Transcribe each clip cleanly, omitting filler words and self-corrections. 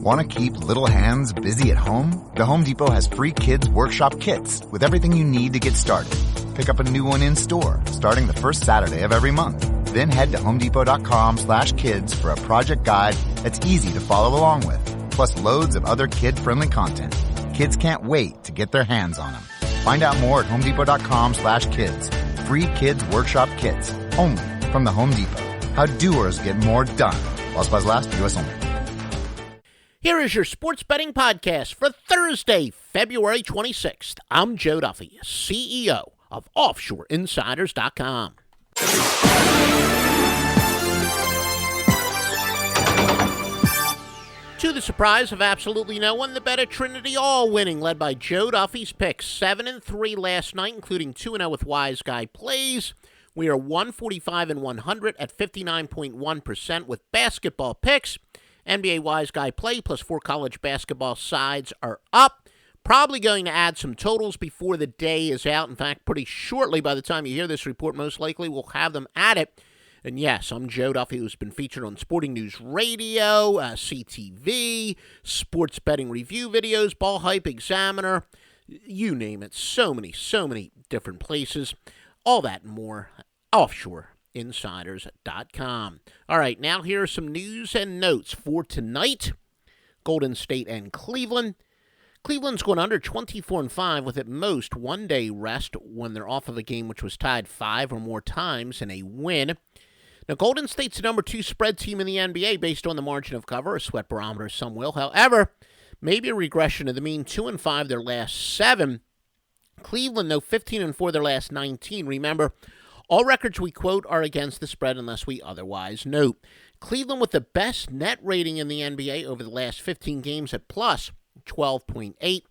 Want to keep little hands busy at home? The Home Depot has free kids workshop kits with everything you need to get started. Pick up a new one in store starting the first Saturday of every month. Then head to homedepot.com/kids for a project guide that's easy to follow along with, plus loads of other kid-friendly content. Kids can't wait to get their hands on them. Find out more at homedepot.com/kids. Free kids workshop kits, only from the Home Depot. How doers get more done. While supplies last, U.S. only. Here is your sports betting podcast for Thursday, February 26th. I'm Joe Duffy, CEO of OffshoreInsiders.com. To the surprise of absolutely no one, the Better Trinity all winning, led by Joe Duffy's picks, 7-3 last night, including 2-0 with Wise Guy Plays. We are 145-100 at 59.1% with basketball picks. NBA Wise Guy Play plus 4 college basketball sides are up. Probably going to add some totals before the day is out. In fact, pretty shortly, by the time you hear this report, most likely we'll have them at it. And yes, I'm Joe Duffy, who's been featured on Sporting News Radio, CTV, sports betting review videos, Ball Hype Examiner, you name it. So many different places. All that and more. OffshoreInsiders.com. All right, now here are some news and notes for tonight. Golden State and Cleveland. Cleveland's going under 24-5 with at most 1 day rest when they're off of a game which was tied 5 or more times in a win. Now, Golden State's the number 2 spread team in the NBA based on the margin of cover, a sweat barometer, some will. However, maybe a regression to the mean, 2-5 their last 7. Cleveland, though, 15-4 their last 19. Remember, all records we quote are against the spread unless we otherwise note. Cleveland with the best net rating in the NBA over the last 15 games at plus 12.8.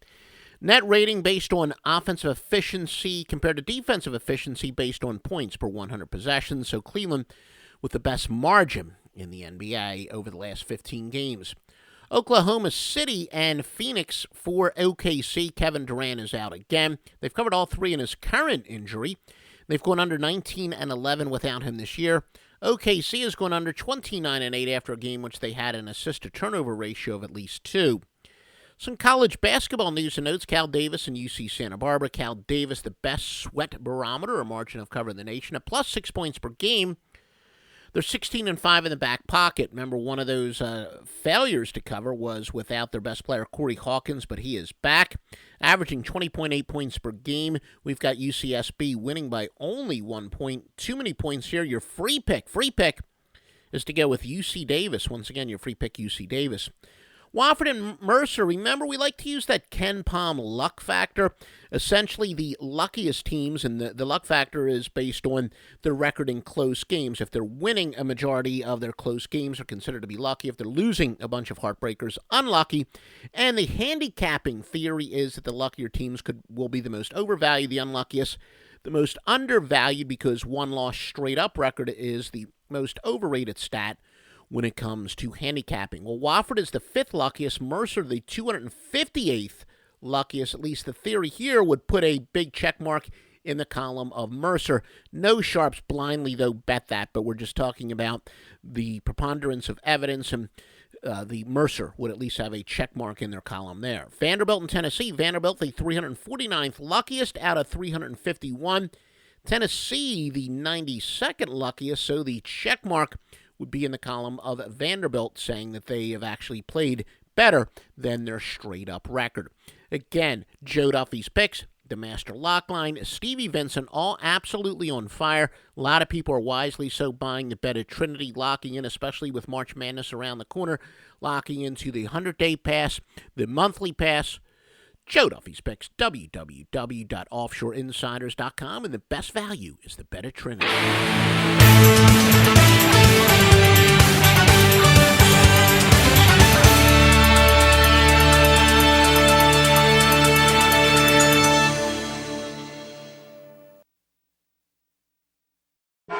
Net rating based on offensive efficiency compared to defensive efficiency based on points per 100 possessions. So Cleveland with the best margin in the NBA over the last 15 games. Oklahoma City and Phoenix for OKC. Kevin Durant is out again. They've covered all 3 in his current injury. They've gone under 19-11 without him this year. OKC has gone under 29-8 after a game which they had an assist-to-turnover ratio of at least 2. Some college basketball news and notes. Cal Davis and UC Santa Barbara. Cal Davis, the best sweat barometer, or margin of cover in the nation, at plus 6 points per game. They're 16-5 in the back pocket. Remember, one of those failures to cover was without their best player, Corey Hawkins, but he is back, averaging 20.8 points per game. We've got UCSB winning by only 1 point. Too many points here. Your free pick is to go with UC Davis. Once again, your free pick, UC Davis. Wofford and Mercer, remember we like to use that Ken Palm luck factor. Essentially the luckiest teams, and the luck factor is based on their record in close games. If they're winning a majority of their close games, are considered to be lucky. If they're losing a bunch of heartbreakers, unlucky. And the handicapping theory is that the luckier teams will be the most overvalued, the unluckiest the most undervalued, because one loss straight up record is the most overrated stat when it comes to handicapping. Well, Wofford is the 5th luckiest, Mercer the 258th luckiest. At least the theory here would put a big check mark in the column of Mercer. No sharps blindly, though, bet that, but we're just talking about the preponderance of evidence, and the Mercer would at least have a check mark in their column there. Vanderbilt and Tennessee. Vanderbilt the 349th luckiest out of 351. Tennessee the 92nd luckiest, so the check mark would be in the column of Vanderbilt, saying that they have actually played better than their straight-up record. Again, Joe Duffy's picks, the Master Lock Line, Stevie Vincent, all absolutely on fire. A lot of people are wisely so buying the Better Trinity, locking in, especially with March Madness around the corner, locking into the 100-day pass, the monthly pass. Joe Duffy's picks, www.offshoreinsiders.com, and the best value is the Better Trinity.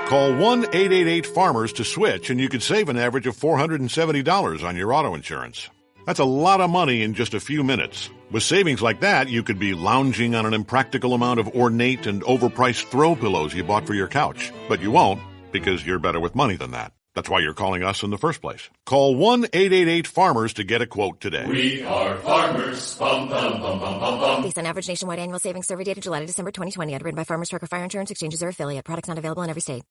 Call 1-888-FARMERS to switch, and you could save an average of $470 on your auto insurance. That's a lot of money in just a few minutes. With savings like that, you could be lounging on an impractical amount of ornate and overpriced throw pillows you bought for your couch. But you won't, because you're better with money than that. That's why you're calling us in the first place. Call 1-888-FARMERS to get a quote today. We are farmers. Bum, bum, bum, bum, bum, bum. Based on average nationwide annual savings survey data July to December 2020. Underwritten by Farmers Trucker Fire Insurance Exchanges or affiliate. Products not available in every state.